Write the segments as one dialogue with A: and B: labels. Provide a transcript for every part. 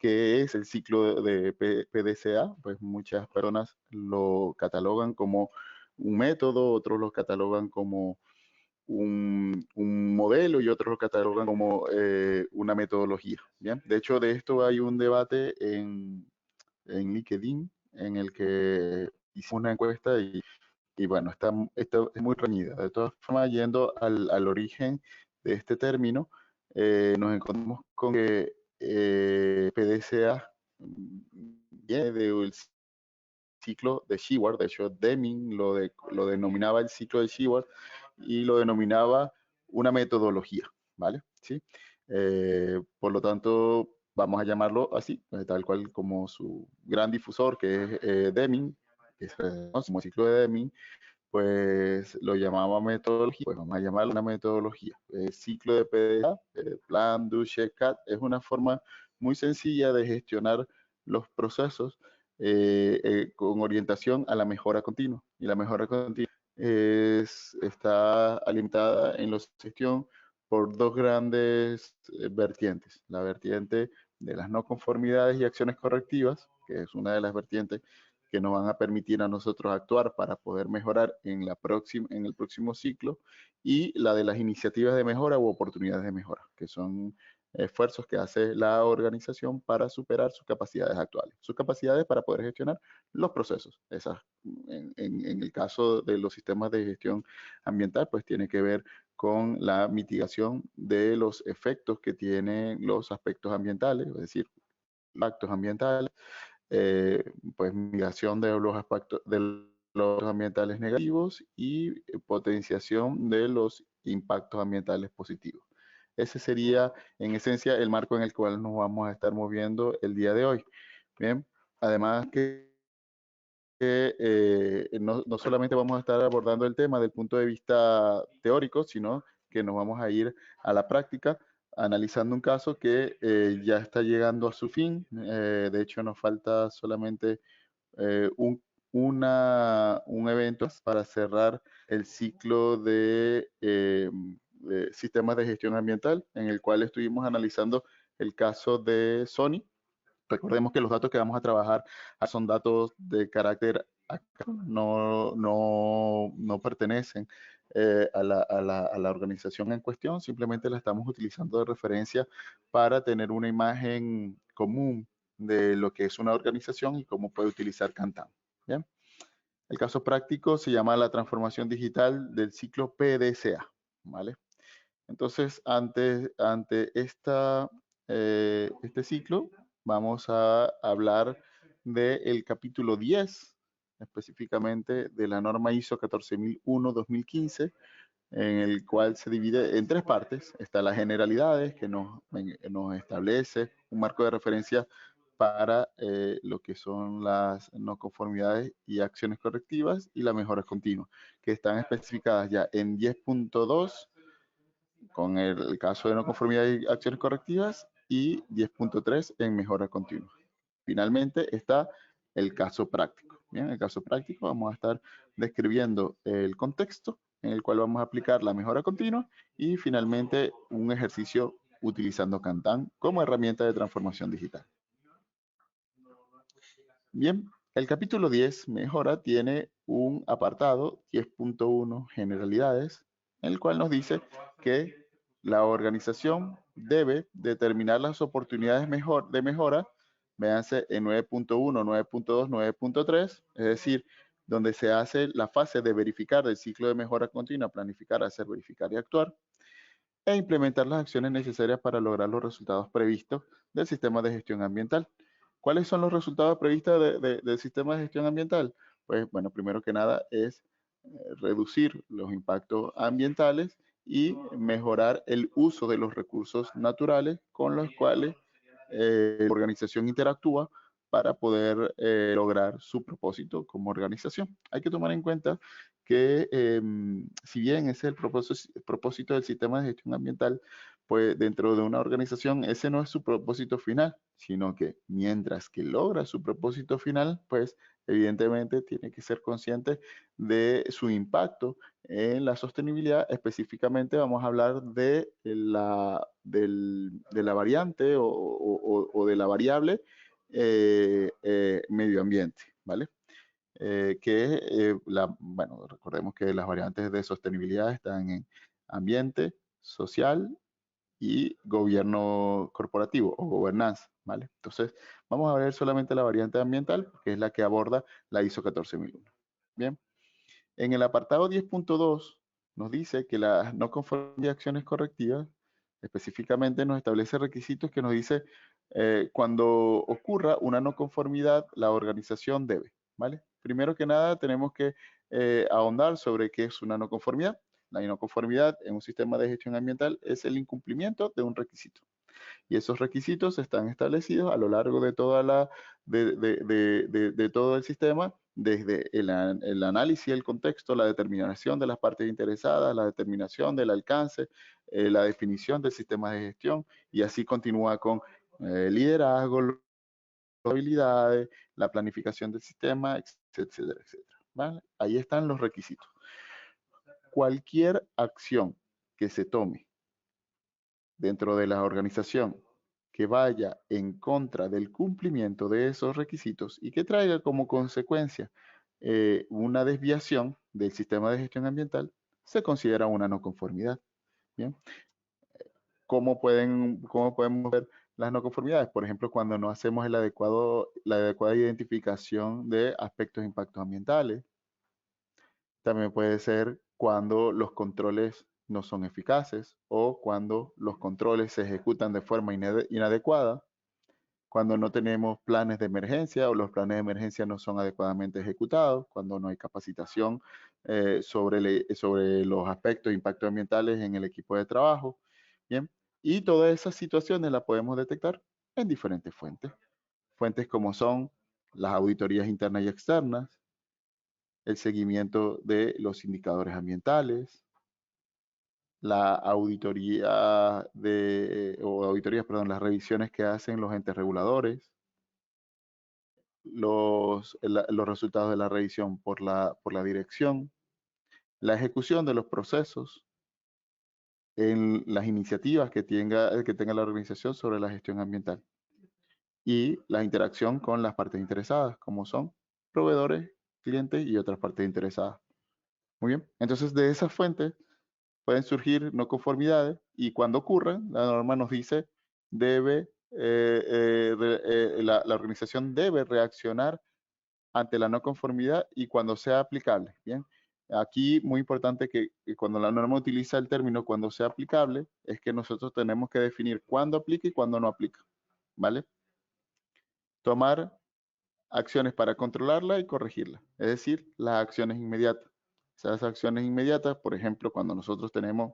A: ¿qué es el ciclo de PDCA? Pues muchas personas lo catalogan como un método, otros lo catalogan como un modelo y otros lo catalogan como una metodología. ¿Bien? De hecho, de esto hay un debate en LinkedIn en el que hicimos una encuesta y bueno, está es muy reñida. De todas formas, yendo al origen de este término, nos encontramos con que PDCA viene del ciclo de Sheward. De hecho, Deming lo denominaba el ciclo de Sheward y lo denominaba una metodología, ¿vale? ¿Sí? Por lo tanto, vamos a llamarlo así, tal cual como su gran difusor, que es Deming, que es como el ciclo de Deming, pues lo llamaba metodología, pues vamos a llamarlo una metodología. El ciclo de PDA, Plan, Do, Check, Cat, es una forma muy sencilla de gestionar los procesos con orientación a la mejora continua. Y la mejora continua está alimentada en la gestión por dos grandes vertientes. La vertiente de las no conformidades y acciones correctivas, que es una de las vertientes que nos van a permitir a nosotros actuar para poder mejorar en el próximo ciclo, y la de las iniciativas de mejora u oportunidades de mejora, que son esfuerzos que hace la organización para superar sus capacidades actuales, sus capacidades para poder gestionar los procesos. En el caso de los sistemas de gestión ambiental, pues tiene que ver con la mitigación de los efectos que tienen los aspectos ambientales, es decir, impactos ambientales, pues migración de los aspectos de los ambientales negativos y potenciación de los impactos ambientales positivos. Ese sería, en esencia, el marco en el cual nos vamos a estar moviendo el día de hoy. Bien, además no solamente vamos a estar abordando el tema del punto de vista teórico, sino que nos vamos a ir a la práctica, analizando un caso que ya está llegando a su fin. De hecho, nos falta solamente eh, un, un evento para cerrar el ciclo de sistemas de gestión ambiental, en el cual estuvimos analizando el caso de Sony. Recordemos que los datos que vamos a trabajar son datos de carácter acá, no pertenecen a la organización en cuestión, simplemente la estamos utilizando de referencia para tener una imagen común de lo que es una organización y cómo puede utilizar Kantan. ¿Bien? El caso práctico se llama la transformación digital del ciclo PDCA. ¿Vale? Entonces, ante este ciclo, vamos a hablar del capítulo 10, específicamente de la norma ISO 14001-2015, en el cual se divide en tres partes. Está las generalidades, que nos establece un marco de referencia para lo que son las no conformidades y acciones correctivas, y la mejora continua, que están especificadas ya en 10.2 con el caso de no conformidad y acciones correctivas, y 10.3 en mejora continua. Finalmente está el caso práctico. Bien, el caso práctico vamos a estar describiendo el contexto en el cual vamos a aplicar la mejora continua, y finalmente un ejercicio utilizando Kantan como herramienta de transformación digital. Bien, el capítulo 10, mejora, tiene un apartado 10.1, generalidades, en el cual nos dice que la organización debe determinar las oportunidades de mejora, véanse en 9.1, 9.2, 9.3, es decir, donde se hace la fase de verificar del ciclo de mejora continua, planificar, hacer, verificar y actuar, e implementar las acciones necesarias para lograr los resultados previstos del sistema de gestión ambiental. ¿Cuáles son los resultados previstos del sistema de gestión ambiental? Pues bueno, primero que nada es reducir los impactos ambientales y mejorar el uso de los recursos naturales con los cuales la organización interactúa para poder lograr su propósito como organización. Hay que tomar en cuenta que si bien ese es el propósito del sistema de gestión ambiental, pues dentro de una organización ese no es su propósito final, sino que mientras que logra su propósito final, pues evidentemente tiene que ser consciente de su impacto en la sostenibilidad. Específicamente vamos a hablar de de la variante o de la variable medio ambiente, ¿vale? Bueno, recordemos que las variantes de sostenibilidad están en ambiente, social y gobierno corporativo o gobernanza, ¿vale? Entonces, vamos a ver solamente la variante ambiental, que es la que aborda la ISO 14001. Bien, en el apartado 10.2 nos dice que la no conformidad de acciones correctivas, específicamente nos establece requisitos que nos dice cuando ocurra una no conformidad, la organización debe, ¿vale? Primero que nada, tenemos que ahondar sobre qué es una no conformidad. La no conformidad en un sistema de gestión ambiental es el incumplimiento de un requisito. Y esos requisitos están establecidos a lo largo de todo el sistema, desde el análisis del contexto, la determinación de las partes interesadas, la determinación del alcance, la definición del sistema de gestión, y así continúa con liderazgo, las habilidades, la planificación del sistema, etcétera, etcétera. ¿Vale? Ahí están los requisitos. Cualquier acción que se tome dentro de la organización que vaya en contra del cumplimiento de esos requisitos y que traiga como consecuencia una desviación del sistema de gestión ambiental, se considera una no conformidad. ¿Bien? ¿Cómo podemos ver las no conformidades? Por ejemplo, cuando no hacemos la adecuada identificación de aspectos de impactos ambientales. También puede ser cuando los controles no son eficaces o cuando los controles se ejecutan de forma inadecuada, cuando no tenemos planes de emergencia o los planes de emergencia no son adecuadamente ejecutados, cuando no hay capacitación sobre los aspectos de impactos ambientales en el equipo de trabajo. Bien, y todas esas situaciones las podemos detectar en diferentes fuentes. Fuentes como son las auditorías internas y externas, el seguimiento de los indicadores ambientales, la auditoría las revisiones que hacen los entes reguladores, los resultados de la revisión por la dirección, la ejecución de los procesos, en las iniciativas que tenga la organización sobre la gestión ambiental y la interacción con las partes interesadas, como son proveedores, clientes y otras partes interesadas. Muy bien, entonces de esas fuentes pueden surgir no conformidades y cuando ocurran, la norma nos dice la organización debe reaccionar ante la no conformidad y cuando sea aplicable. Bien, aquí muy importante que cuando la norma utiliza el término cuando sea aplicable, es que nosotros tenemos que definir cuándo aplica y cuándo no aplica. ¿Vale? Tomar acciones para controlarla y corregirla, es decir, las acciones inmediatas. Esas acciones inmediatas, por ejemplo, cuando nosotros tenemos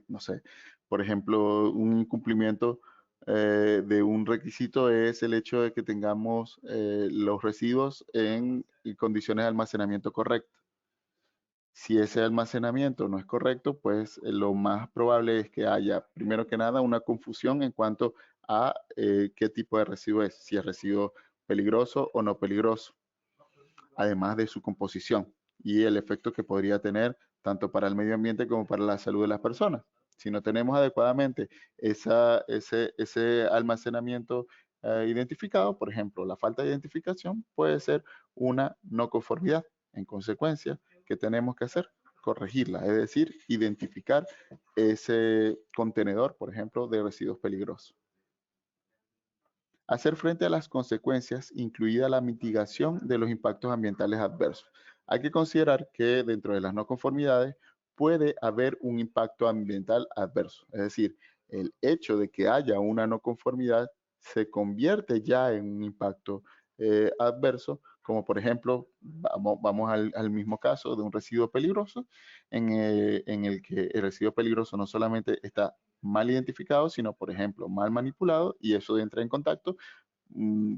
A: no sé, por ejemplo, un incumplimiento de un requisito es el hecho de que tengamos los residuos en condiciones de almacenamiento correctas. Si ese almacenamiento no es correcto, pues lo más probable es que haya, primero que nada, una confusión en cuanto a qué tipo de residuo es, si es residuo peligroso o no peligroso, además de su composición y el efecto que podría tener tanto para el medio ambiente como para la salud de las personas. Si no tenemos adecuadamente ese almacenamiento identificado, por ejemplo, la falta de identificación puede ser una no conformidad. En consecuencia, ¿qué tenemos que hacer? Corregirla, es decir, identificar ese contenedor, por ejemplo, de residuos peligrosos. Hacer frente a las consecuencias, incluida la mitigación de los impactos ambientales adversos. Hay que considerar que dentro de las no conformidades puede haber un impacto ambiental adverso. Es decir, el hecho de que haya una no conformidad se convierte ya en un impacto adverso, como por ejemplo, vamos al mismo caso de un residuo peligroso, en el que el residuo peligroso no solamente está mal identificado, sino, por ejemplo, mal manipulado, y eso entra en contacto,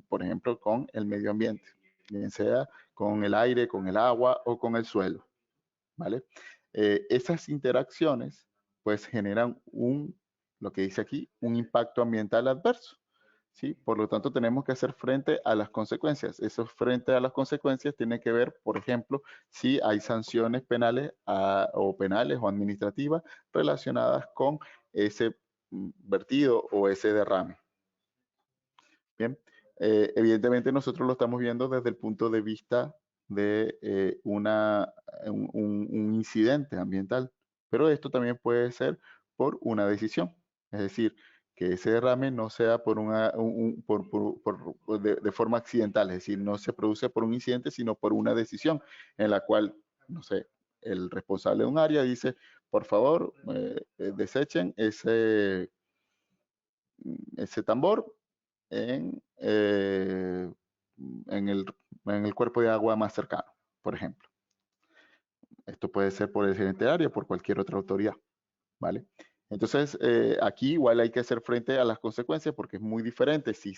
A: por ejemplo, con el medio ambiente, bien sea con el aire, con el agua o con el suelo, ¿vale? Esas interacciones pues generan lo que dice aquí, un impacto ambiental adverso. ¿Sí? Por lo tanto, tenemos que hacer frente a las consecuencias. Eso frente a las consecuencias tiene que ver, por ejemplo, si hay sanciones penales o administrativas relacionadas con ese vertido o ese derrame. Bien, evidentemente nosotros lo estamos viendo desde el punto de vista de un incidente ambiental, pero esto también puede ser por una decisión, es decir, que ese derrame no sea por de forma accidental, es decir, no se produce por un incidente, sino por una decisión en la cual, no sé, el responsable de un área dice, por favor, desechen ese tambor en el cuerpo de agua más cercano, por ejemplo. Esto puede ser por el gerente de área, por cualquier otra autoridad, ¿vale? Entonces, aquí igual hay que hacer frente a las consecuencias porque es muy diferente si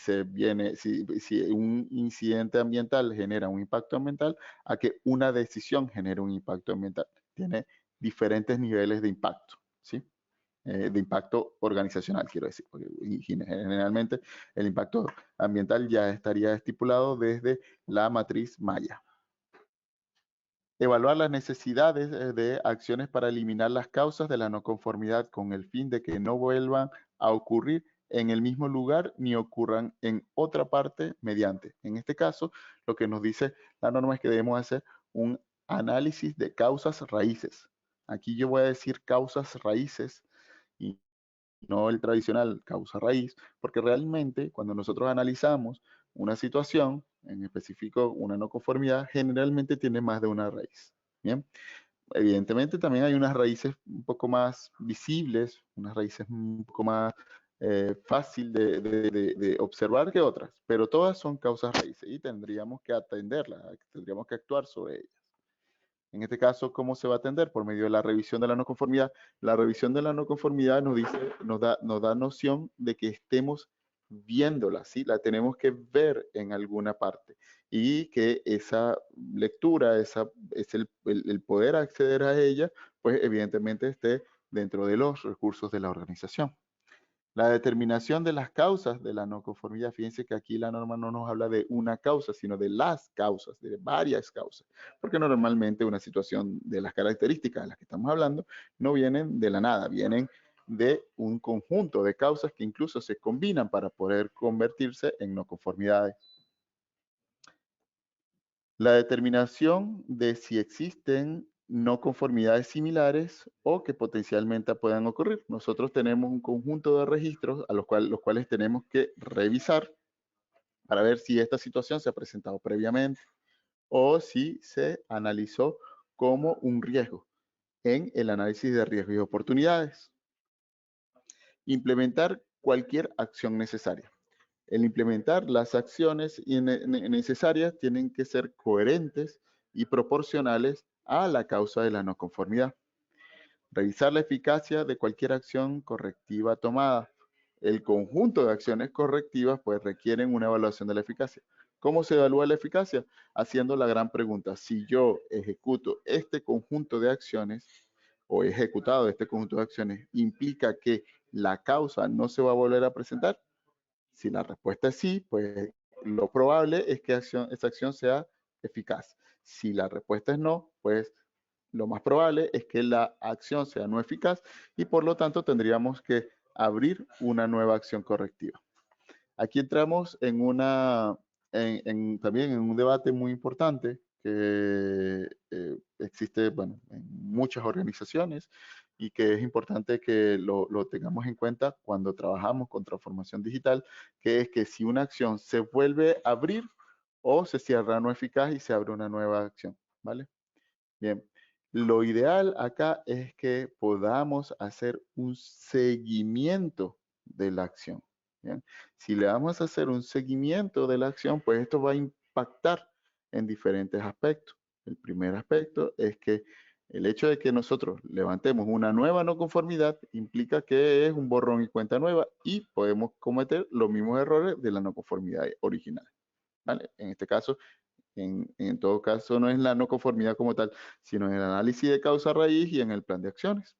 A: un incidente ambiental genera un impacto ambiental a que una decisión genere un impacto ambiental. Tiene diferentes niveles de impacto, ¿sí? De impacto organizacional, quiero decir, porque generalmente el impacto ambiental ya estaría estipulado desde la matriz Maya. Evaluar las necesidades de acciones para eliminar las causas de la no conformidad con el fin de que no vuelvan a ocurrir en el mismo lugar ni ocurran en otra parte mediante. En este caso, lo que nos dice la norma es que debemos hacer un análisis de causas raíces. Aquí yo voy a decir causas raíces y no el tradicional causa raíz, porque realmente cuando nosotros analizamos una situación, en específico una no conformidad, generalmente tiene más de una raíz. Bien, evidentemente también hay unas raíces un poco más visibles, unas raíces un poco más fácil de observar que otras, pero todas son causas raíces y tendríamos que atenderlas, tendríamos que actuar sobre ellas. En este caso, ¿cómo se va a atender? Por medio de la revisión de la no conformidad. La revisión de la no conformidad nos da noción de que estemos viéndola, ¿sí? La tenemos que ver en alguna parte y que esa lectura, es el poder acceder a ella, pues evidentemente esté dentro de los recursos de la organización. La determinación de las causas de la no conformidad, fíjense que aquí la norma no nos habla de una causa, sino de las causas, de varias causas, porque normalmente una situación de las características de las que estamos hablando no vienen de la nada, vienen de un conjunto de causas que incluso se combinan para poder convertirse en no conformidades. La determinación de si existen no conformidades similares o que potencialmente puedan ocurrir. Nosotros tenemos un conjunto de registros a los cuales tenemos que revisar para ver si esta situación se ha presentado previamente o si se analizó como un riesgo en el análisis de riesgos y oportunidades. Implementar cualquier acción necesaria. El implementar las acciones necesarias tienen que ser coherentes y proporcionales a la causa de la no conformidad. Revisar la eficacia de cualquier acción correctiva tomada. El conjunto de acciones correctivas pues requieren una evaluación de la eficacia. ¿Cómo se evalúa la eficacia? Haciendo la gran pregunta, si yo ejecuto este conjunto de acciones o he ejecutado este conjunto de acciones, ¿implica que la causa no se va a volver a presentar? Si la respuesta es sí, pues lo probable es que esa acción sea eficaz. Si la respuesta es no, pues lo más probable es que la acción sea no eficaz y por lo tanto tendríamos que abrir una nueva acción correctiva. Aquí entramos también en un debate muy importante que existe bueno, en muchas organizaciones y que es importante que lo tengamos en cuenta cuando trabajamos con transformación digital, que es que si una acción se vuelve a abrir o se cierra no eficaz y se abre una nueva acción, ¿vale? Bien, lo ideal acá es que podamos hacer un seguimiento de la acción. ¿Bien? Si le vamos a hacer un seguimiento de la acción, pues esto va a impactar en diferentes aspectos. El primer aspecto es que el hecho de que nosotros levantemos una nueva no conformidad implica que es un borrón y cuenta nueva y podemos cometer los mismos errores de la no conformidad original. ¿Vale? En este caso, en todo caso, no es la no conformidad como tal, sino en el análisis de causa raíz y en el plan de acciones.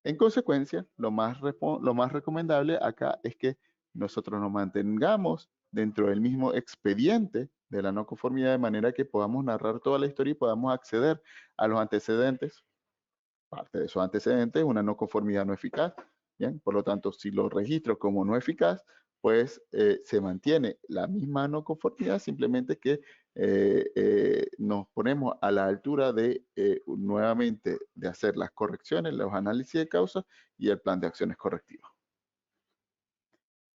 A: En consecuencia, lo más recomendable acá es que nosotros nos mantengamos dentro del mismo expediente de la no conformidad de manera que podamos narrar toda la historia y podamos acceder a los antecedentes. Parte de esos antecedentes, una no conformidad no eficaz. Bien, por lo tanto, si lo registro como no eficaz, pues se mantiene la misma no conformidad, simplemente que nos ponemos a la altura de nuevamente de hacer las correcciones, los análisis de causas y el plan de acciones correctivas.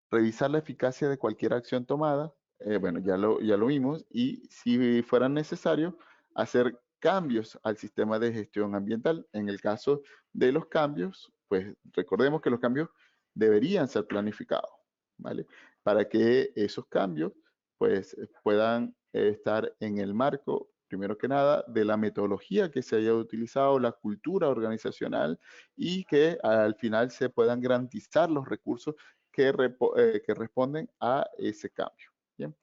A: Revisar la eficacia de cualquier acción tomada, bueno, ya lo vimos, y si fuera necesario, hacer cambios al sistema de gestión ambiental. En el caso de los cambios, pues recordemos que los cambios deberían ser planificados, ¿vale? Para que esos cambios, pues, puedan estar en el marco, primero que nada, de la metodología que se haya utilizado, la cultura organizacional, y que al final se puedan garantizar los recursos que responden a ese cambio. ¿Bien?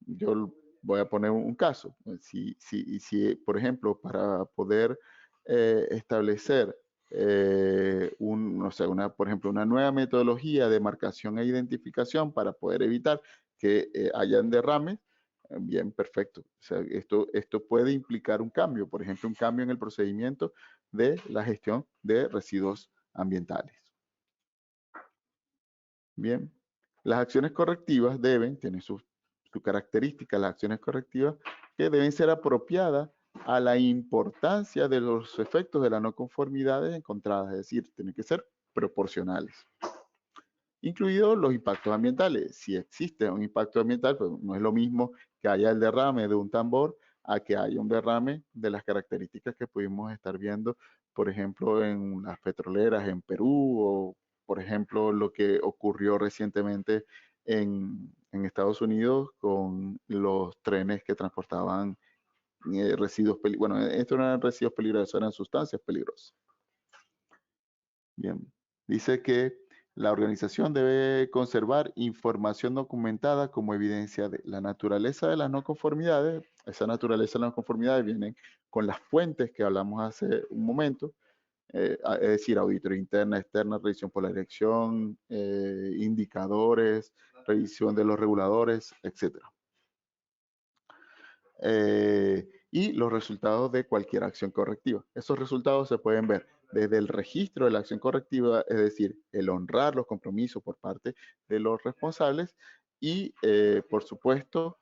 A: Yo voy a poner un caso. Si, por ejemplo, para poder establecer no sé, por ejemplo, una nueva metodología de marcación e identificación para poder evitar que hayan derrames, bien, perfecto. O sea, esto puede implicar un cambio, por ejemplo, un cambio en el procedimiento de la gestión de residuos ambientales. Bien, las acciones correctivas tienen su característica, las acciones correctivas, que deben ser apropiadas a la importancia de los efectos de las no conformidades encontradas, es decir, tienen que ser proporcionales, incluidos los impactos ambientales. Si existe un impacto ambiental, pues no es lo mismo que haya el derrame de un tambor a que haya un derrame de las características que pudimos estar viendo, por ejemplo, en las petroleras en Perú, o por ejemplo, lo que ocurrió recientemente en Estados Unidos con los trenes que transportaban residuos peligrosos. Bueno, esto no eran residuos peligrosos, eran sustancias peligrosas. Bien, dice que la organización debe conservar información documentada como evidencia de la naturaleza de las no conformidades. Esa naturaleza de las no conformidades viene con las fuentes que hablamos hace un momento, es decir, auditoría interna, externa, revisión por la dirección, indicadores, revisión de los reguladores, etc. Y los resultados de cualquier acción correctiva. Esos resultados se pueden ver desde el registro de la acción correctiva, es decir, el honrar los compromisos por parte de los responsables y, por supuesto,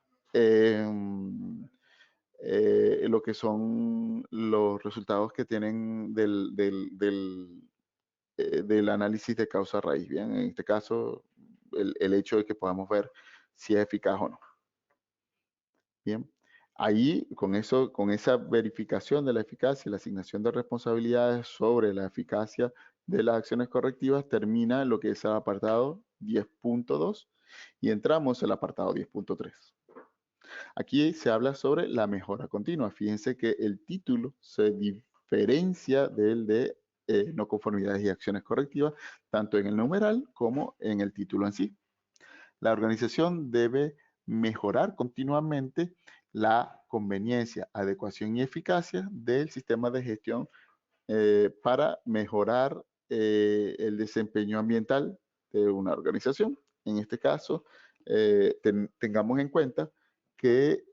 A: lo que son los resultados que tienen del análisis de causa raíz. Bien, en este caso, el hecho de que podamos ver si es eficaz o no. Bien, ahí con eso, con esa verificación de la eficacia y la asignación de responsabilidades sobre la eficacia de las acciones correctivas, termina lo que es el apartado 10.2 y entramos al apartado 10.3. Aquí se habla sobre la mejora continua. Fíjense que el título se diferencia del de no conformidades y acciones correctivas, tanto en el numeral como en el título en sí. La organización debe mejorar continuamente la conveniencia, adecuación y eficacia del sistema de gestión para mejorar el desempeño ambiental de una organización. En este caso, tengamos en cuenta que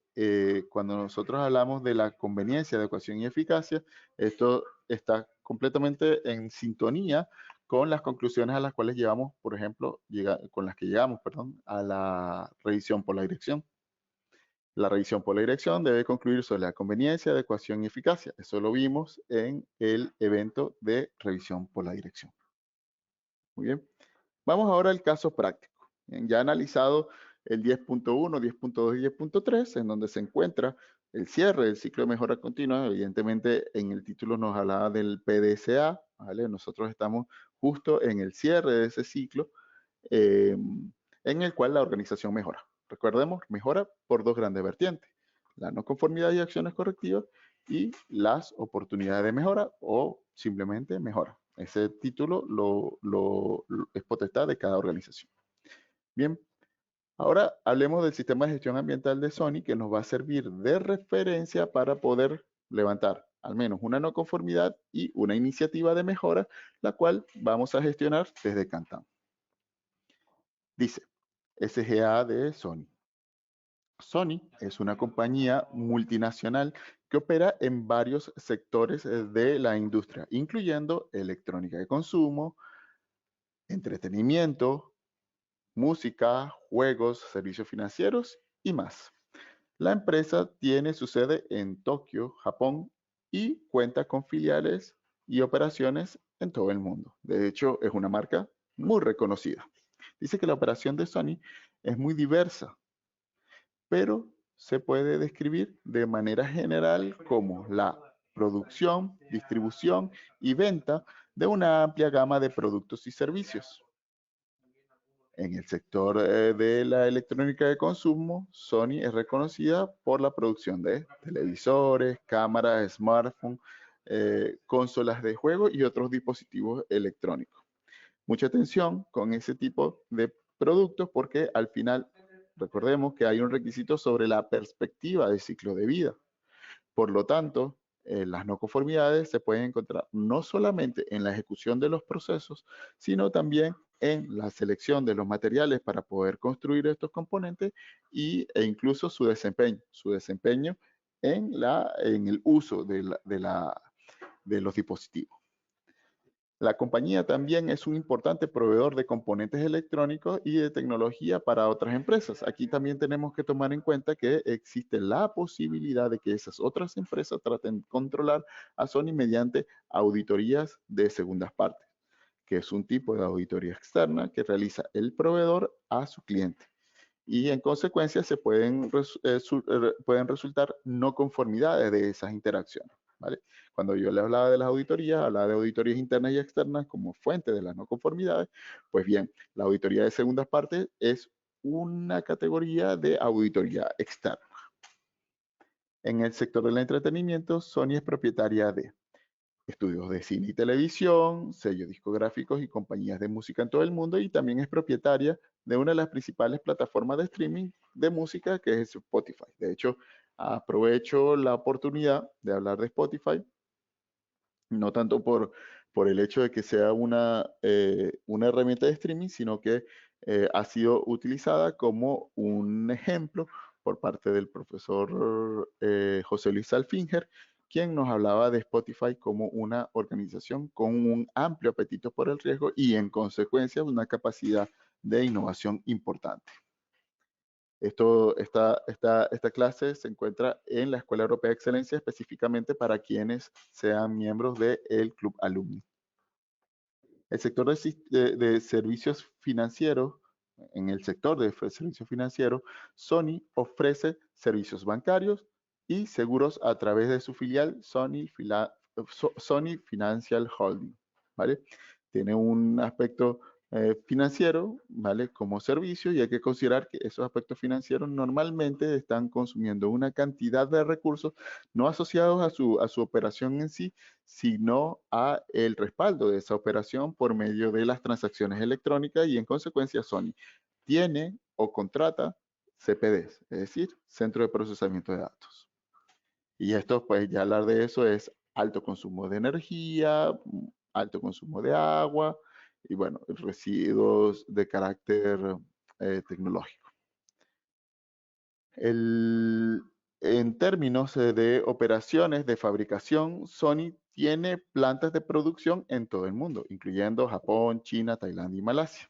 A: cuando nosotros hablamos de la conveniencia, adecuación y eficacia, esto está completamente en sintonía con las conclusiones a las cuales llevamos, por ejemplo, con las que llegamos, perdón, a la revisión por la dirección. La revisión por la dirección debe concluir sobre la conveniencia, adecuación y eficacia. Eso lo vimos en el evento de revisión por la dirección. Muy bien. Vamos ahora al caso práctico. Ya analizado el 10.1, 10.2 y 10.3, en donde se encuentra el cierre del ciclo de mejora continua. Evidentemente, en el título nos hablaba del PDCA, ¿vale? Nosotros estamos justo en el cierre de ese ciclo, en el cual la organización mejora. Recordemos, mejora por dos grandes vertientes: la no conformidad y acciones correctivas y las oportunidades de mejora o simplemente mejora. Ese título es potestad de cada organización. Bien, ahora hablemos del sistema de gestión ambiental de Sony, que nos va a servir de referencia para poder levantar al menos una no conformidad y una iniciativa de mejora, la cual vamos a gestionar desde Kantan. Dice, SGA de Sony. Sony es una compañía multinacional que opera en varios sectores de la industria, incluyendo electrónica de consumo, entretenimiento, música, juegos, servicios financieros y más. La empresa tiene su sede en Tokio, Japón, y cuenta con filiales y operaciones en todo el mundo. De hecho, es una marca muy reconocida. Dice que la operación de Sony es muy diversa, pero se puede describir de manera general como la producción, distribución y venta de una amplia gama de productos y servicios. En el sector de la electrónica de consumo, Sony es reconocida por la producción de televisores, cámaras, smartphones, consolas de juego y otros dispositivos electrónicos. Mucha atención con ese tipo de productos porque al final recordemos que hay un requisito sobre la perspectiva de ciclo de vida. Por lo tanto, las no conformidades se pueden encontrar no solamente en la ejecución de los procesos, sino también en la selección de los materiales para poder construir estos componentes e incluso su desempeño en el uso de los dispositivos. La compañía también es un importante proveedor de componentes electrónicos y de tecnología para otras empresas. Aquí también tenemos que tomar en cuenta que existe la posibilidad de que esas otras empresas traten de controlar a Sony mediante auditorías de segundas partes, que es un tipo de auditoría externa que realiza el proveedor a su cliente. Y en consecuencia pueden resultar no conformidades de esas interacciones. ¿Vale? Cuando yo les hablaba de las auditorías, hablaba de auditorías internas y externas como fuente de las no conformidades. Pues bien, la auditoría de segundas partes es una categoría de auditoría externa. En el sector del entretenimiento, Sony es propietaria de estudios de cine y televisión, sellos discográficos y compañías de música en todo el mundo, y también es propietaria de una de las principales plataformas de streaming de música, que es Spotify. De hecho, aprovecho la oportunidad de hablar de Spotify, no tanto por el hecho de que sea una herramienta de streaming, sino que ha sido utilizada como un ejemplo por parte del profesor José Luis Alfinger, quien nos hablaba de Spotify como una organización con un amplio apetito por el riesgo y en consecuencia una capacidad de innovación importante. Esta clase se encuentra en la Escuela Europea de Excelencia específicamente para quienes sean miembros del Club Alumni. El sector de servicios financieros, en el sector de servicios financieros, Sony ofrece servicios bancarios y seguros a través de su filial Sony Financial Holding, ¿vale? Tiene un aspecto financiero, ¿vale? Como servicio, y hay que considerar que esos aspectos financieros normalmente están consumiendo una cantidad de recursos no asociados a su operación en sí, sino a el respaldo de esa operación por medio de las transacciones electrónicas, y en consecuencia Sony tiene o contrata CPDs, es decir, Centro de Procesamiento de Datos. Y esto, pues ya hablar de eso es alto consumo de energía, alto consumo de agua y bueno, residuos de carácter tecnológico. En términos de operaciones de fabricación, Sony tiene plantas de producción en todo el mundo, incluyendo Japón, China, Tailandia y Malasia.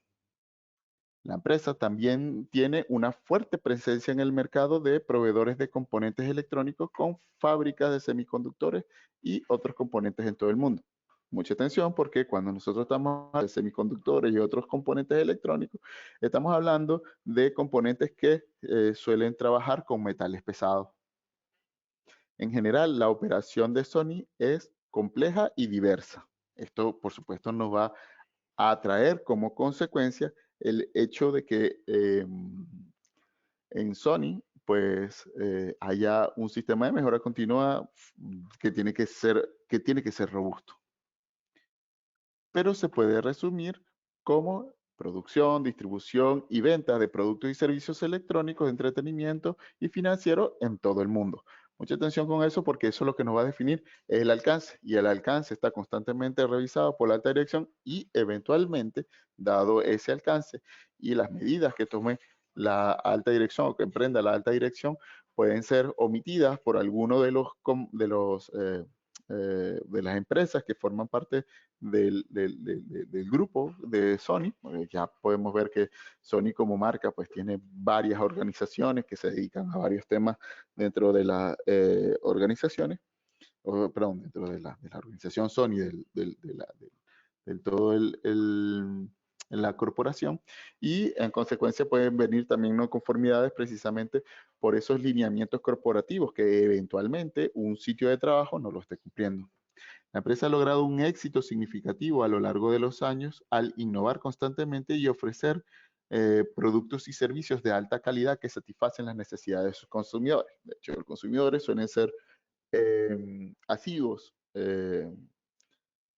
A: La empresa también tiene una fuerte presencia en el mercado de proveedores de componentes electrónicos con fábricas de semiconductores y otros componentes en todo el mundo. Mucha atención porque cuando nosotros estamos hablando de semiconductores y otros componentes electrónicos, estamos hablando de componentes que suelen trabajar con metales pesados. En general, la operación de Sony es compleja y diversa. Esto, por supuesto, nos va a traer como consecuencia el hecho de que en Sony pues haya un sistema de mejora continua que tiene que ser robusto. Pero se puede resumir como producción, distribución y venta de productos y servicios electrónicos, de entretenimiento y financiero en todo el mundo. Mucha atención con eso porque eso es lo que nos va a definir es el alcance y el alcance está constantemente revisado por la alta dirección y eventualmente, dado ese alcance y las medidas que tome la alta dirección o que emprenda la alta dirección, pueden ser omitidas por alguno de las empresas que forman parte del grupo de Sony. Ya podemos ver que Sony como marca pues tiene varias organizaciones que se dedican a varios temas dentro de las organizaciones, perdón, dentro de la organización Sony, del todo la corporación, y en consecuencia pueden venir también no conformidades precisamente por esos lineamientos corporativos que eventualmente un sitio de trabajo no lo esté cumpliendo. La empresa ha logrado un éxito significativo a lo largo de los años al innovar constantemente y ofrecer productos y servicios de alta calidad que satisfacen las necesidades de sus consumidores. De hecho, los consumidores suelen ser asiduos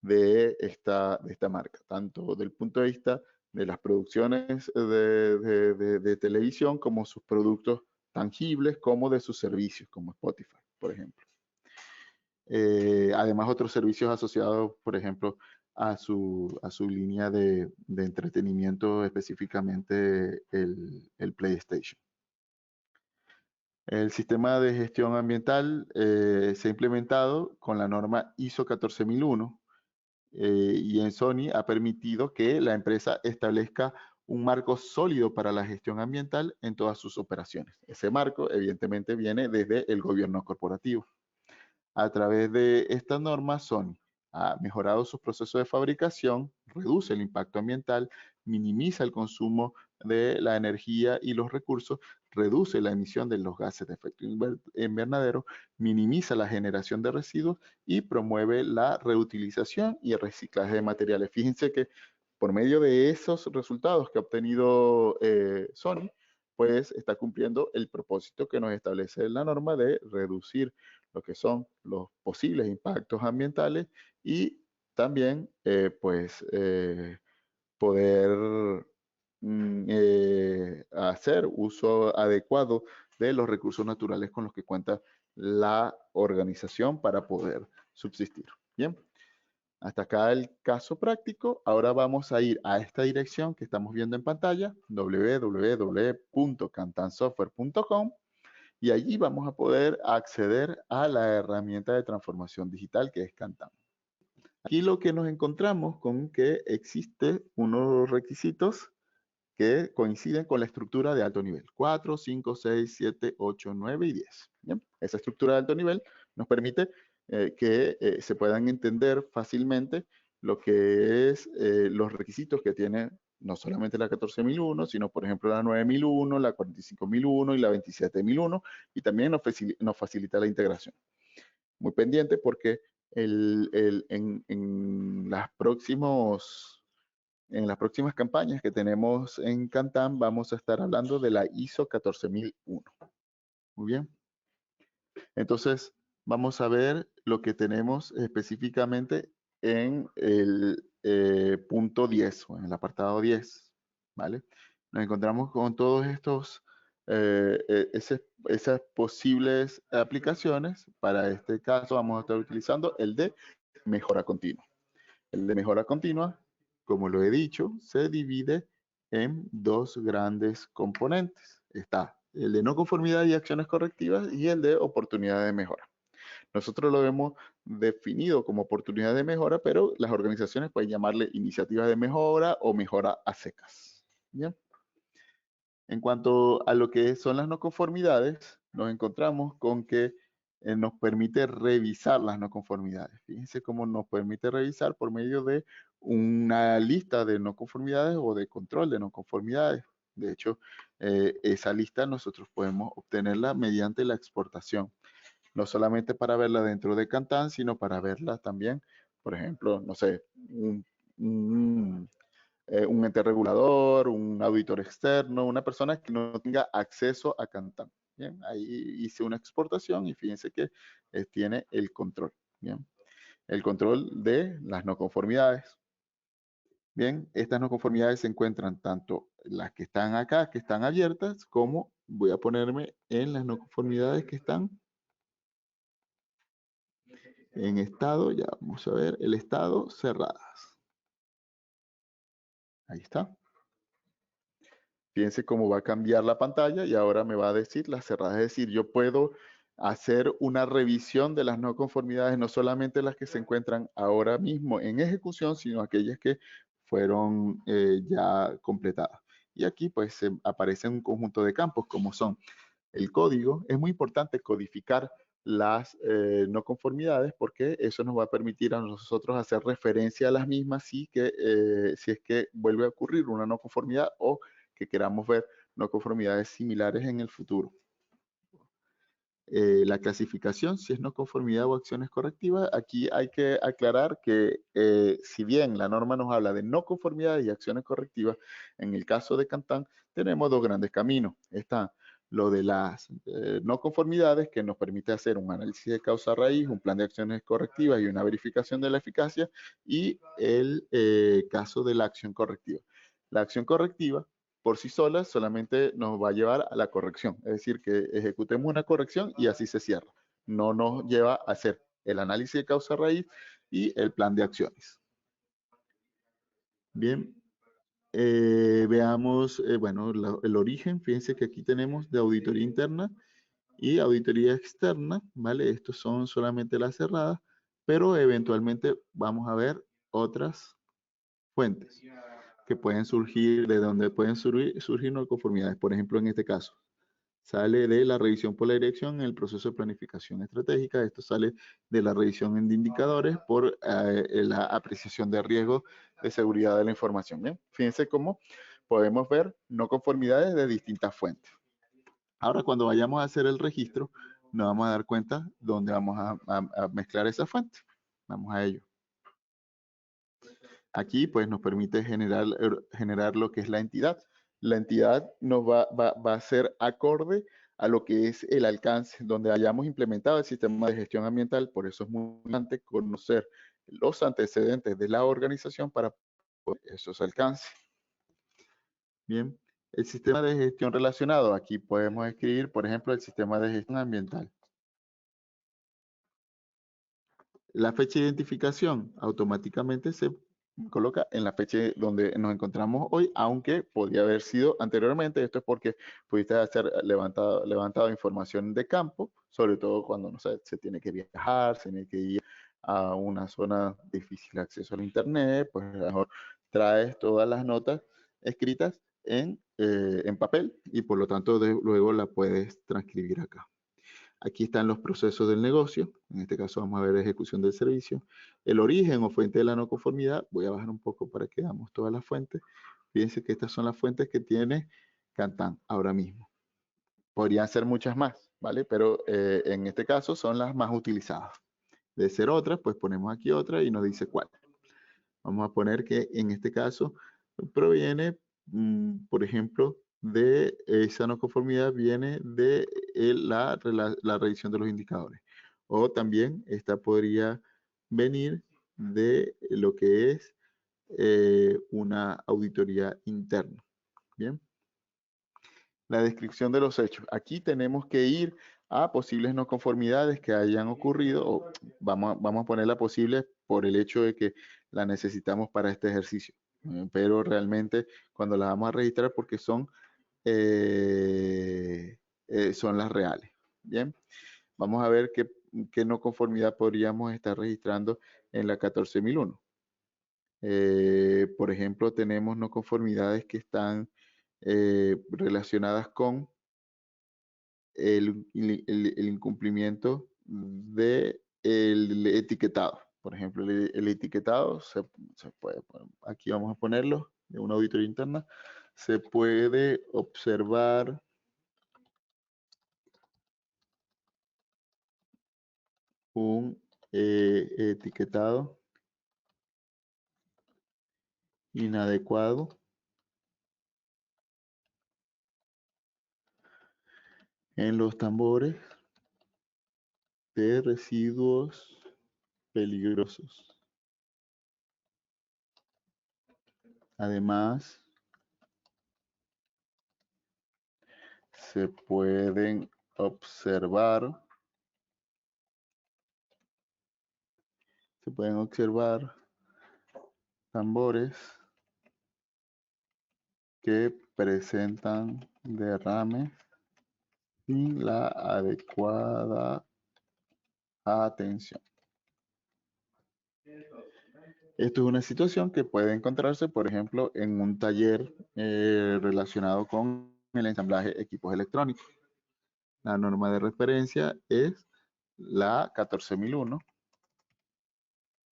A: de esta marca, tanto del punto de vista de las producciones de televisión como sus productos tangibles, como de sus servicios, como Spotify, por ejemplo. Además, otros servicios asociados, por ejemplo, a su línea de entretenimiento, específicamente el PlayStation. El sistema de gestión ambiental se ha implementado con la norma ISO 14001 y en Sony ha permitido que la empresa establezca un marco sólido para la gestión ambiental en todas sus operaciones. Ese marco, evidentemente, viene desde el gobierno corporativo. A través de esta norma, Sony ha mejorado sus procesos de fabricación, reduce el impacto ambiental, minimiza el consumo de la energía y los recursos, reduce la emisión de los gases de efecto invernadero, minimiza la generación de residuos y promueve la reutilización y el reciclaje de materiales. Fíjense que por medio de esos resultados que ha obtenido Sony, pues está cumpliendo el propósito que nos establece la norma de reducir lo que son los posibles impactos ambientales y también poder hacer uso adecuado de los recursos naturales con los que cuenta la organización para poder subsistir. Bien, hasta acá el caso práctico. Ahora vamos a ir a esta dirección que estamos viendo en pantalla, www.cantansoftware.com, y allí vamos a poder acceder a la herramienta de transformación digital que es Kantan. Aquí lo que nos encontramos con que existe unos requisitos que coinciden con la estructura de alto nivel. 4, 5, 6, 7, 8, 9 y 10. ¿Bien? Esa estructura de alto nivel nos permite que se puedan entender fácilmente lo que es los requisitos que tiene no solamente la 14001, sino por ejemplo la 9001, la 45001 y la 27001, y también nos facilita la integración. Muy pendiente porque en las próximas campañas que tenemos en Kantan vamos a estar hablando de la ISO 14001. Muy bien. Entonces, vamos a ver lo que tenemos específicamente en el punto 10 o en el apartado 10. ¿Vale? Nos encontramos con todos estos, esas posibles aplicaciones. Para este caso vamos a estar utilizando el de mejora continua. El de mejora continua, como lo he dicho, se divide en dos grandes componentes. Está el de no conformidad y acciones correctivas y el de oportunidad de mejora. Nosotros lo hemos definido como oportunidad de mejora, pero las organizaciones pueden llamarle iniciativas de mejora o mejora a secas. ¿Bien? En cuanto a lo que son las no conformidades, nos encontramos con que nos permite revisar las no conformidades. Fíjense cómo nos permite revisar por medio de una lista de no conformidades o de control de no conformidades. De hecho, esa lista nosotros podemos obtenerla mediante la exportación. No solamente para verla dentro de Kantan, sino para verla también, por ejemplo, no sé, un ente regulador, un auditor externo, una persona que no tenga acceso a Kantan. Bien, ahí hice una exportación y fíjense que tiene el control. Bien, el control de las no conformidades. Bien, estas no conformidades se encuentran tanto las que están acá, que están abiertas, como voy a ponerme en las no conformidades que están En estado, ya vamos a ver, el estado cerradas. Ahí está. Fíjense cómo va a cambiar la pantalla y ahora me va a decir las cerradas. Es decir, yo puedo hacer una revisión de las no conformidades, no solamente las que se encuentran ahora mismo en ejecución, sino aquellas que fueron ya completadas. Y aquí pues aparece un conjunto de campos como son el código. Es muy importante codificar las no conformidades porque eso nos va a permitir a nosotros hacer referencia a las mismas si es que vuelve a ocurrir una no conformidad o que queramos ver no conformidades similares en el futuro. La clasificación, si es no conformidad o acciones correctivas, aquí hay que aclarar que si bien la norma nos habla de no conformidad y acciones correctivas, en el caso de Cantán tenemos dos grandes caminos. Está lo de las no conformidades, que nos permite hacer un análisis de causa raíz, un plan de acciones correctivas y una verificación de la eficacia, y el caso de la acción correctiva. La acción correctiva por sí sola solamente nos va a llevar a la corrección, es decir, que ejecutemos una corrección y así se cierra. No nos lleva a hacer el análisis de causa raíz y el plan de acciones. Bien, veamos, bueno, el origen. Fíjense que aquí tenemos de auditoría interna y auditoría externa, ¿vale? Estos son solamente las cerradas, pero eventualmente vamos a ver otras fuentes que pueden surgir, de donde pueden surgir no conformidades. Por ejemplo, en este caso, sale de la revisión por la dirección en el proceso de planificación estratégica. Esto sale de la revisión de indicadores por la apreciación de riesgo de seguridad de la información. ¿Bien? Fíjense cómo podemos ver no conformidades de distintas fuentes. Ahora, cuando vayamos a hacer el registro, nos vamos a dar cuenta dónde vamos a mezclar esa fuente. Vamos a ello. Aquí pues nos permite generar lo que es la entidad. La entidad nos va a ser acorde a lo que es el alcance, donde hayamos implementado el sistema de gestión ambiental. Por eso es muy importante conocer los antecedentes de la organización para poder esos alcances. Bien, el sistema de gestión relacionado. Aquí podemos escribir, por ejemplo, el sistema de gestión ambiental. La fecha de identificación automáticamente se coloca en la fecha donde nos encontramos hoy, aunque podría haber sido anteriormente. Esto es porque pudiste hacer levantado información de campo, sobre todo cuando no sé, se tiene que viajar, se tiene que ir a una zona de difícil acceso al internet, pues a lo mejor traes todas las notas escritas en papel y por lo tanto luego la puedes transcribir acá. Aquí están los procesos del negocio. En este caso vamos a ver ejecución del servicio. El origen o fuente de la no conformidad. Voy a bajar un poco para que veamos todas las fuentes. Fíjense que estas son las fuentes que tiene Cantán ahora mismo. Podrían ser muchas más, ¿vale? Pero en este caso son las más utilizadas. De ser otras, pues ponemos aquí otra y nos dice cuál. Vamos a poner que en este caso proviene, por ejemplo, de esa no conformidad viene de la revisión de los indicadores. O también esta podría venir de lo que es una auditoría interna. Bien. La descripción de los hechos. Aquí tenemos que ir a posibles no conformidades que hayan ocurrido, o vamos a ponerla posible por el hecho de que la necesitamos para este ejercicio. Pero realmente cuando la vamos a registrar porque son las reales. Bien, vamos a ver qué no conformidad podríamos estar registrando en la 14001. Por ejemplo, tenemos no conformidades que están relacionadas con el incumplimiento del etiquetado. Por ejemplo, el etiquetado se puede poner, aquí vamos a ponerlo, de una auditoría interna, se puede observar un etiquetado inadecuado en los tambores de residuos peligrosos. Además, se pueden observar se pueden observar tambores que presentan derrames sin la adecuada atención. Esto es una situación que puede encontrarse, por ejemplo, en un taller relacionado con el ensamblaje de equipos electrónicos. La norma de referencia es la 14001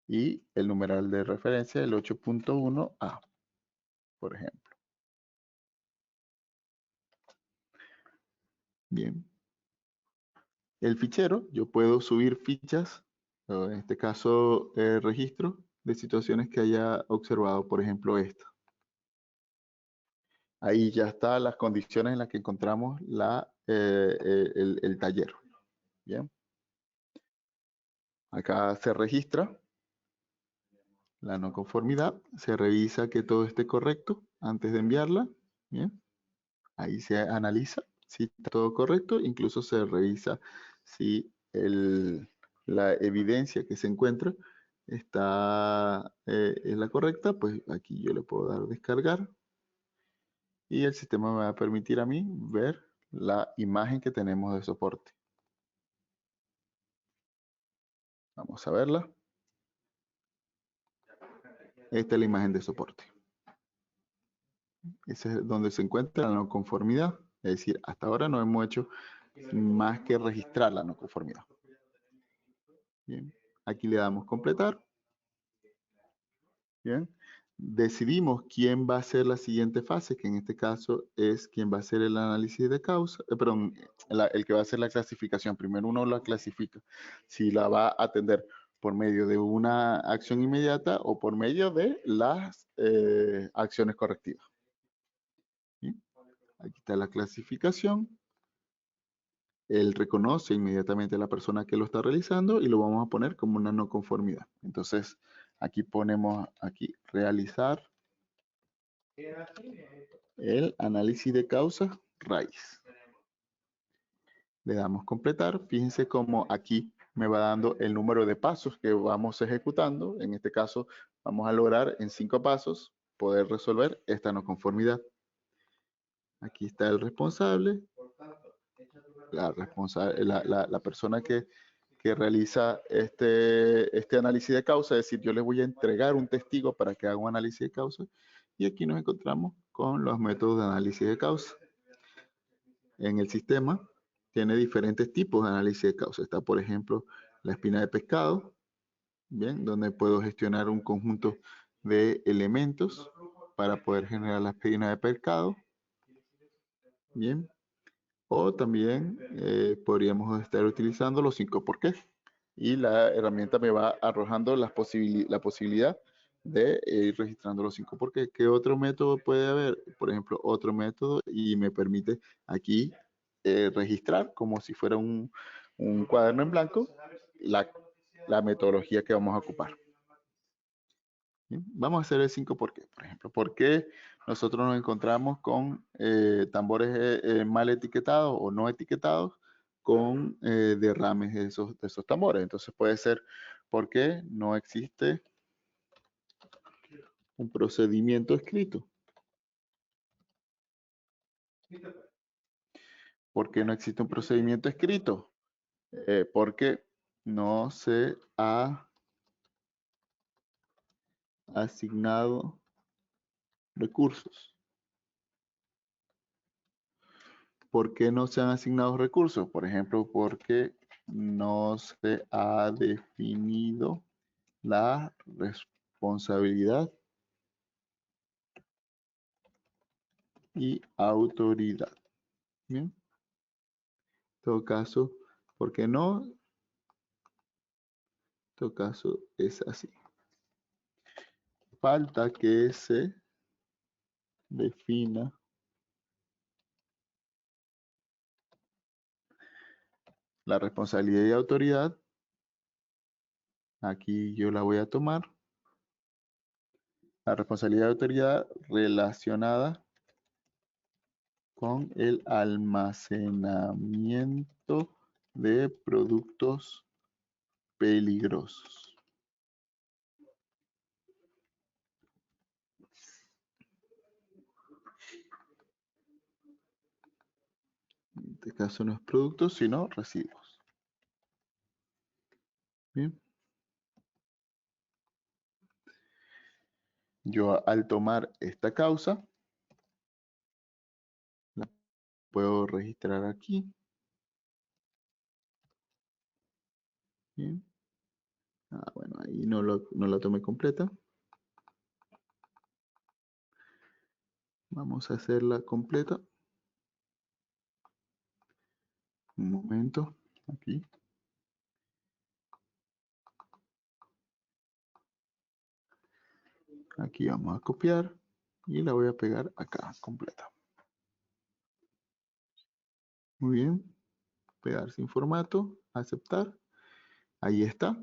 A: y el numeral de referencia el 8.1a, por ejemplo. Bien. El fichero, yo puedo subir fichas, o en este caso registro de situaciones que haya observado, por ejemplo, esta. Ahí ya están las condiciones en las que encontramos el taller. Bien. Acá se registra la no conformidad, se revisa que todo esté correcto antes de enviarla. Bien. Ahí se analiza si está todo correcto, incluso se revisa si la evidencia que se encuentra es la correcta, pues aquí yo le puedo dar descargar y el sistema me va a permitir a mí ver la imagen que tenemos de soporte. Vamos a verla. Esta es la imagen de soporte. Ese es donde se encuentra la no conformidad. Es decir, hasta ahora no hemos hecho más que registrar la no conformidad. Bien. Aquí le damos completar. Bien. Decidimos quién va a ser la siguiente fase, que en este caso es quien va a hacer el análisis de causa, perdón, el que va a hacer la clasificación. Primero uno la clasifica, si la va a atender por medio de una acción inmediata o por medio de las acciones correctivas. ¿Bien? Aquí está la clasificación. Él reconoce inmediatamente a la persona que lo está realizando y lo vamos a poner como una no conformidad. Entonces, aquí ponemos aquí realizar el análisis de causa raíz. Le damos completar. Fíjense cómo aquí me va dando el número de pasos que vamos ejecutando. En este caso, vamos a lograr en 5 pasos poder resolver esta no conformidad. Aquí está el responsable. La persona que realiza este análisis de causa, es decir, yo le voy a entregar un testigo para que haga un análisis de causa y aquí nos encontramos con los métodos de análisis de causa. En el sistema tiene diferentes tipos de análisis de causa. Está, por ejemplo, la espina de pescado, bien, donde puedo gestionar un conjunto de elementos para poder generar la espina de pescado, bien. O también podríamos estar utilizando los 5 porqués. Y la herramienta me va arrojando la posibilidad de ir registrando los 5 porqués. ¿Qué otro método puede haber? Por ejemplo, otro método y me permite aquí registrar como si fuera un cuaderno en blanco la metodología que vamos a ocupar. Bien, vamos a hacer el 5 por qué. Por ejemplo, ¿por qué nosotros nos encontramos con tambores mal etiquetados o no etiquetados con derrames de esos tambores? Entonces puede ser porque no existe un procedimiento escrito. ¿Por qué no existe un procedimiento escrito? Porque no se ha asignado recursos. ¿Por qué no se han asignado recursos? Por ejemplo, porque no se ha definido la responsabilidad y autoridad. Bien. En todo caso, ¿por qué no? En todo caso, es así. Falta que se defina la responsabilidad y autoridad. Aquí yo la voy a tomar. La responsabilidad y autoridad relacionada con el almacenamiento de productos peligrosos. este caso no es productos, sino residuos. Bien. Yo al tomar esta causa, la puedo registrar aquí. Bien. Bueno, ahí no la tomé completa. Vamos a hacerla completa. Un momento, aquí. Aquí vamos a copiar y la voy a pegar acá, completa. Muy bien. Pegar sin formato, aceptar. Ahí está.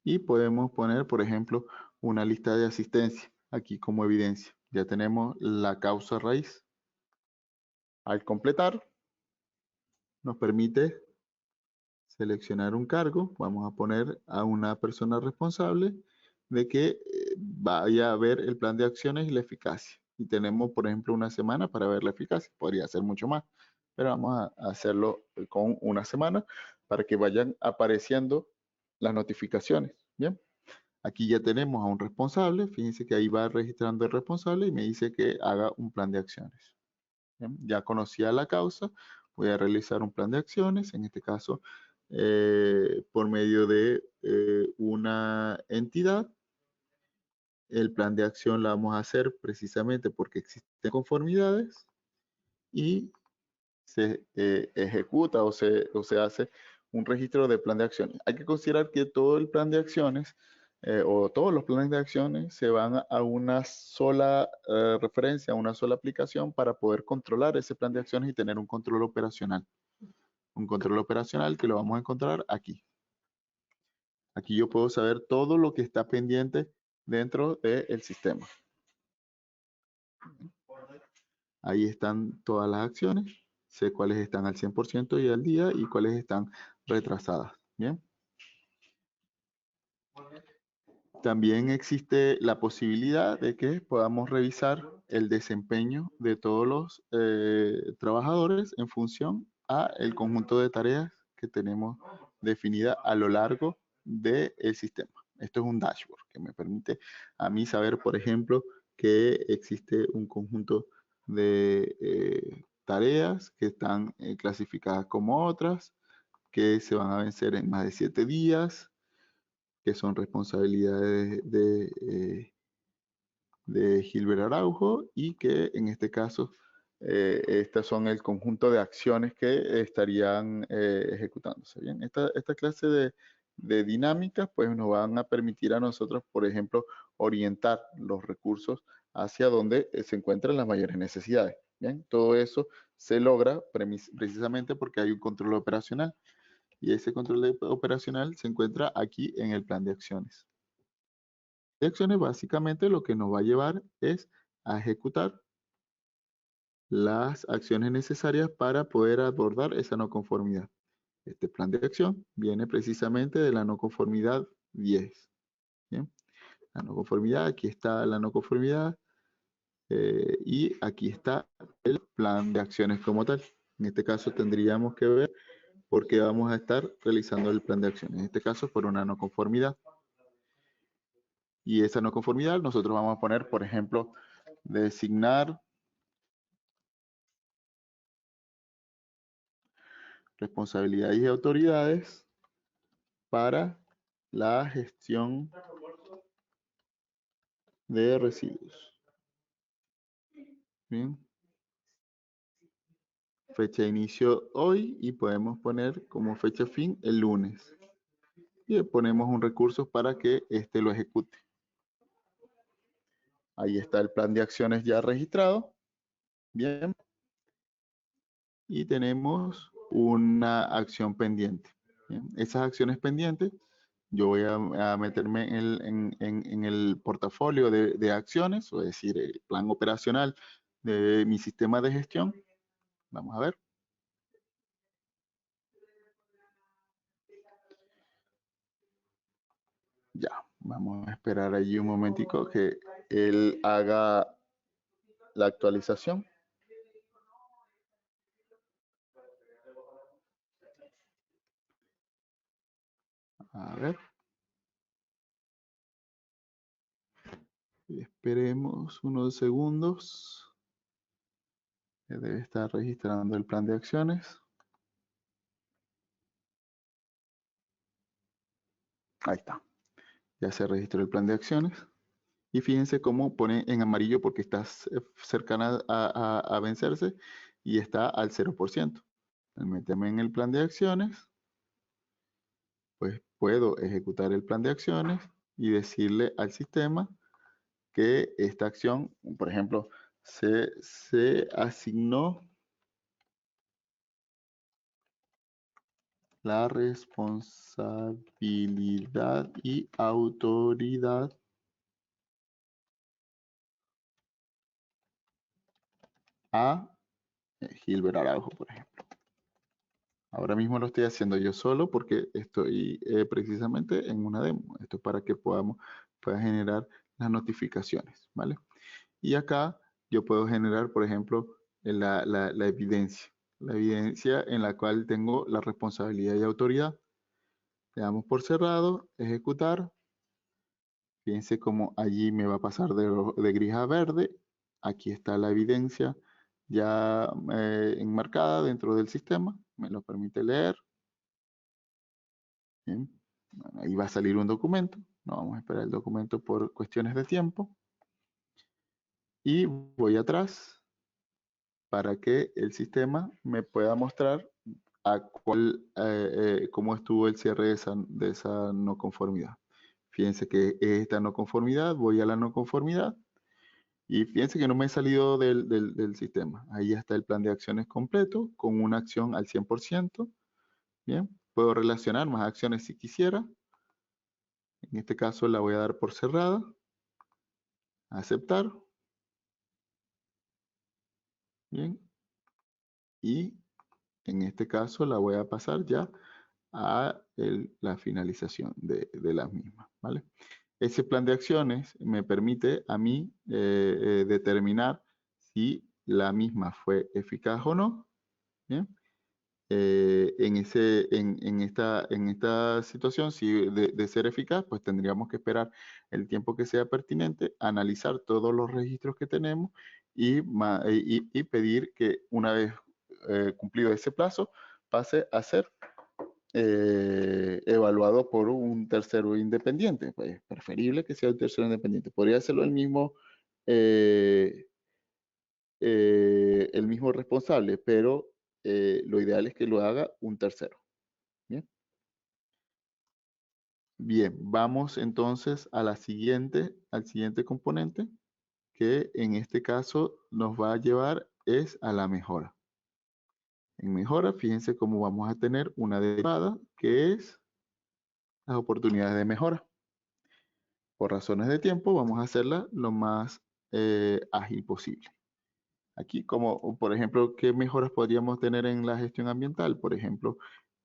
A: Y podemos poner, por ejemplo, una lista de asistencia aquí como evidencia. Ya tenemos la causa raíz. Al completar, nos permite seleccionar un cargo. Vamos a poner a una persona responsable de que vaya a ver el plan de acciones y la eficacia. Y tenemos, por ejemplo, una semana para ver la eficacia. Podría ser mucho más, pero vamos a hacerlo con una semana para que vayan apareciendo las notificaciones. Bien. Aquí ya tenemos a un responsable. Fíjense que ahí va registrando el responsable y me dice que haga un plan de acciones. Bien, ya conocía la causa. Voy a realizar un plan de acciones. En este caso, por medio de una entidad. El plan de acción la vamos a hacer precisamente porque existen conformidades y se ejecuta o se hace un registro de plan de acciones. Hay que considerar que todo el plan de acciones o todos los planes de acciones se van a una sola referencia, a una sola aplicación para poder controlar ese plan de acciones y tener un control operacional. Un control operacional que lo vamos a encontrar aquí. Aquí yo puedo saber todo lo que está pendiente dentro del sistema. Ahí están todas las acciones. Sé cuáles están al 100% y al día y cuáles están retrasadas. Bien. También existe la posibilidad de que podamos revisar el desempeño de todos los trabajadores en función a el conjunto de tareas que tenemos definida a lo largo del sistema. Esto es un dashboard que me permite a mí saber, por ejemplo, que existe un conjunto de tareas que están clasificadas como otras, que se van a vencer en más de 7 días, que son responsabilidades de Gilbert Araujo y que en este caso estas son el conjunto de acciones que estarían ejecutándose. Bien, esta clase de dinámicas pues nos van a permitir a nosotros, por ejemplo, orientar los recursos hacia donde se encuentran las mayores necesidades. Bien, todo eso se logra precisamente porque hay un control operacional y ese control operacional se encuentra aquí en el plan de acciones. De acciones básicamente lo que nos va a llevar es a ejecutar las acciones necesarias para poder abordar esa no conformidad. Este plan de acción viene precisamente de la no conformidad 10. ¿Bien? La no conformidad, aquí está la no conformidad y aquí está el plan de acciones como tal. En este caso tendríamos que ver por qué vamos a estar realizando el plan de acciones. En este caso por una no conformidad. Y esa no conformidad nosotros vamos a poner, por ejemplo, designar responsabilidades y autoridades para la gestión de residuos. Bien. Fecha de inicio hoy y podemos poner como fecha fin el lunes. Y le ponemos un recurso para que éste lo ejecute. Ahí está el plan de acciones ya registrado. Bien. Y tenemos una acción pendiente. Bien. Esas acciones pendientes, yo voy a meterme en el portafolio de acciones, o decir, el plan operacional de mi sistema de gestión. Vamos a ver. Ya, vamos a esperar allí un momentico que él haga la actualización. A ver. Esperemos unos segundos. Debe estar registrando el plan de acciones. Ahí está. Ya se registró el plan de acciones. Y fíjense cómo pone en amarillo porque está cercana a vencerse y está al 0%. Al meterme en el plan de acciones, pues puedo ejecutar el plan de acciones y decirle al sistema que esta acción, por ejemplo, se asignó la responsabilidad y autoridad a Gilbert Araujo, por ejemplo. Ahora mismo lo estoy haciendo yo solo porque estoy precisamente en una demo. Esto es para que pueda generar las notificaciones, ¿vale? Y acá yo puedo generar, por ejemplo, la evidencia. La evidencia en la cual tengo la responsabilidad y autoridad. Le damos por cerrado, ejecutar. Fíjense cómo allí me va a pasar de gris a verde. Aquí está la evidencia ya enmarcada dentro del sistema. Me lo permite leer. Bien. Bueno, ahí va a salir un documento. No vamos a esperar el documento por cuestiones de tiempo. Y voy atrás para que el sistema me pueda mostrar cómo estuvo el cierre de esa no conformidad. Fíjense que esta no conformidad, voy a la no conformidad y fíjense que no me he salido del sistema. Ahí ya está el plan de acciones completo con una acción al 100%. Bien, puedo relacionar más acciones si quisiera. En este caso la voy a dar por cerrada. Aceptar. Bien. Y en este caso la voy a pasar ya a la finalización de las mismas, ¿vale? Ese plan de acciones me permite a mí determinar si la misma fue eficaz o no, ¿bien? En esta situación, si de ser eficaz, pues tendríamos que esperar el tiempo que sea pertinente, analizar todos los registros que tenemos y pedir que una vez cumplido ese plazo, pase a ser evaluado por un tercero independiente. Pues preferible que sea el tercero independiente. Podría hacerlo eh, el mismo responsable, pero lo ideal es que lo haga un tercero. Bien, bien, vamos entonces a al siguiente componente, que en este caso nos va a llevar es a la mejora. En mejora, fíjense cómo vamos a tener una derivada que es las oportunidades de mejora. Por razones de tiempo, vamos a hacerla lo más ágil posible. Aquí, como por ejemplo, ¿qué mejoras podríamos tener en la gestión ambiental? Por ejemplo,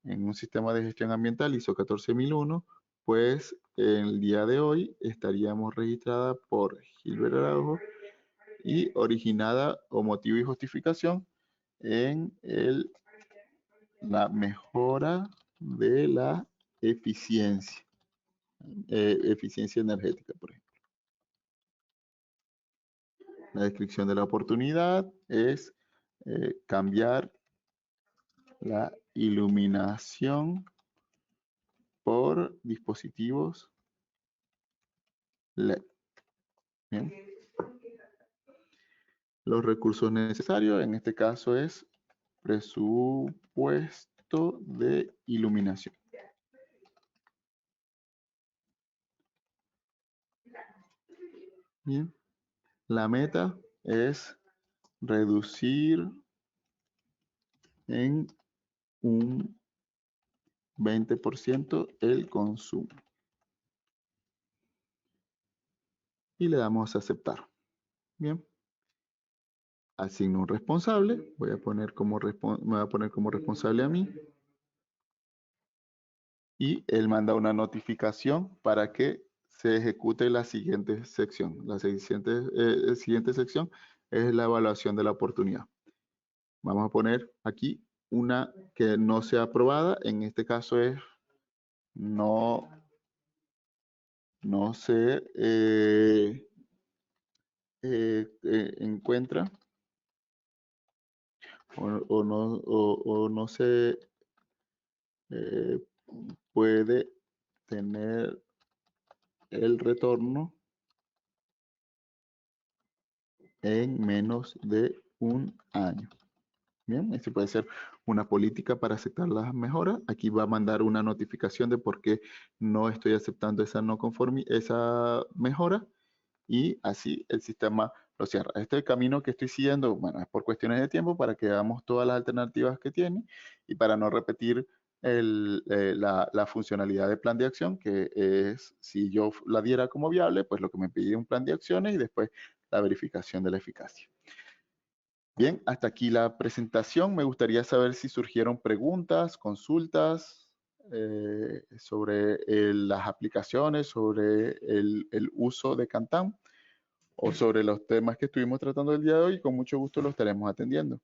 A: en un sistema de gestión ambiental ISO 14001, pues el día de hoy estaríamos registrada por Gilbert Araujo y originada o motivo y justificación en la mejora de la eficiencia, eficiencia energética, por ejemplo. La descripción de la oportunidad es cambiar la iluminación por dispositivos LED. Bien. Los recursos necesarios, en este caso es presupuesto de iluminación. Bien. La meta es reducir en un 20% el consumo. Y le damos a aceptar. Bien. Asigno un responsable. Me voy a poner como responsable a mí. Y él manda una notificación para que se ejecute la siguiente sección. La siguiente sección es la evaluación de la oportunidad. Vamos a poner aquí una que no sea aprobada. En este caso es no, no se encuentra o no se eh, puede tener el retorno en menos de un año. Bien, este puede ser una política para aceptar las mejoras. Aquí va a mandar una notificación de por qué no estoy aceptando esa no esa mejora, y así el sistema lo cierra. Este es el camino que estoy siguiendo, bueno, es por cuestiones de tiempo para que veamos todas las alternativas que tiene y para no repetir la funcionalidad de plan de acción, que es, si yo la diera como viable, pues lo que me pide un plan de acciones y después la verificación de la eficacia. Bien, hasta aquí la presentación. Me gustaría saber si surgieron preguntas, consultas sobre las aplicaciones, sobre el uso de Cantam o sobre los temas que estuvimos tratando el día de hoy. Con mucho gusto los estaremos atendiendo.